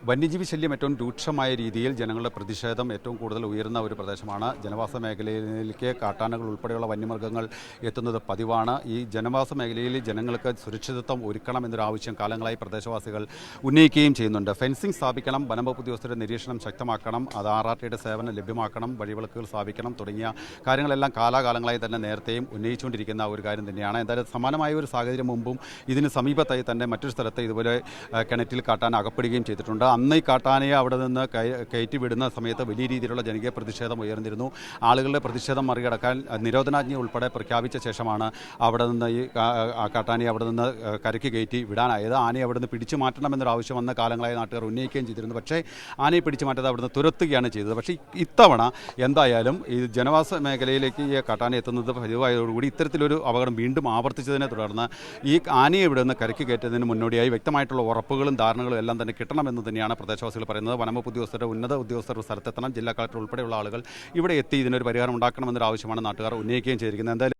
വന്യജീവി ശല്യം ഏറ്റവും രൂക്ഷമായ രീതിയിൽ ജനങ്ങളുടെ പ്രതിഷേധം ഏറ്റവും കൂടുതൽ ഉയരുന്ന ഒരു പ്രദേശമാണ്. ജനവാസ മേഖലയിലേക്ക് കാട്ടാനകൾ ഉൾപ്പെടെയുള്ള വന്യമൃഗങ്ങൾ എത്തുന്നത് പതിവാണ്. ഈ ജനവാസ മേഖലയിൽ ജനങ്ങൾക്ക് സുരക്ഷിതത്വം ഒരുക്കണം എന്നൊരു ആവശ്യം കാലങ്ങളായി പ്രദേശവാസികൾ ഉന്നയിക്കുകയും ചെയ്യുന്നുണ്ട്. ഫെൻസിംഗ് സ്ഥാപിക്കണം, വനംവകുപ്പ് ഉദ്യോഗസ്ഥരുടെ നിരീക്ഷണം ശക്തമാക്കണം, അത് RRTയുടെ സേവനം ലഭ്യമാക്കണം, വഴിവിളക്കുകൾ സ്ഥാപിക്കണം തുടങ്ങിയ കാര്യങ്ങളെല്ലാം കാലാകാലങ്ങളായി തന്നെ നേരത്തെയും ഉന്നയിച്ചുകൊണ്ടിരിക്കുന്ന ഒരു കാര്യം തന്നെയാണ്. എന്തായാലും സമാനമായ ഒരു സാഹചര്യം മുമ്പും ഇതിന് സമീപത്തായി തന്നെ മറ്റൊരു സ്ഥലത്ത് ഇതുപോലെ കിണറ്റിൽ കാട്ടാന അകപ്പെടുകയും ചെയ്തിട്ടുണ്ട്. അന്ന് ഈ കാട്ടാനയെ അവിടെ നിന്ന് കയറ്റി വിടുന്ന സമയത്ത് വലിയ രീതിയിലുള്ള ജനകീയ പ്രതിഷേധം ഉയർന്നിരുന്നു. ആളുകളുടെ പ്രതിഷേധം മറികടക്കാൻ നിരോധനാജ്ഞ ഉൾപ്പെടെ പ്രഖ്യാപിച്ച ശേഷമാണ് അവിടെ നിന്ന് ഈ കാട്ടാനയെ അവിടെ നിന്ന് കരയ്ക്ക് കയറ്റി വിടാനായത്. ആനയെ അവിടെ നിന്ന് പിടിച്ചു മാറ്റണമെന്നൊരു ആവശ്യം വന്ന കാലങ്ങളായി നാട്ടുകാർ ഉന്നയിക്കുകയും ചെയ്തിരുന്നു. പക്ഷേ ആനയെ പിടിച്ചു മാറ്റാതെ അവിടെ നിന്ന് തുരത്തുകയാണ് ചെയ്തത്. പക്ഷേ ഇത്തവണ എന്തായാലും ഈ ജനവാസ മേഖലയിലേക്ക് ഈ കാട്ടാന എത്തുന്നത് പതിവായതോടുകൂടി ഇത്തരത്തിലൊരു അപകടം വീണ്ടും ആവർത്തിച്ചതിനെ തുടർന്ന് ഈ ആനയെ ഇവിടെ നിന്ന് കരയ്ക്ക് കയറ്റുന്നതിന് മുന്നോടിയായി വ്യക്തമായിട്ടുള്ള ഉറപ്പുകളും ധാരണകളും എല്ലാം തന്നെ കിട്ടണമെന്ന് തന്നെയാണ് പ്രദേശവാസികൾ പറയുന്നത്. വനംവകുപ്പ് ഉദ്യോഗസ്ഥരുടെ ഉന്നത ഉദ്യോഗസ്ഥർ സ്ഥലത്തെത്തണം, ജില്ലാ കളക്ടർ ഉൾപ്പെടെയുള്ള ആളുകൾ ഇവിടെ എത്തി ഇതിനൊരു പരിഹാരം ഉണ്ടാക്കണമെന്നൊരു ആവശ്യമാണ് നാട്ടുകാർ ഉന്നയിക്കുകയും ചെയ്തിരിക്കുന്നത്. എന്തായാലും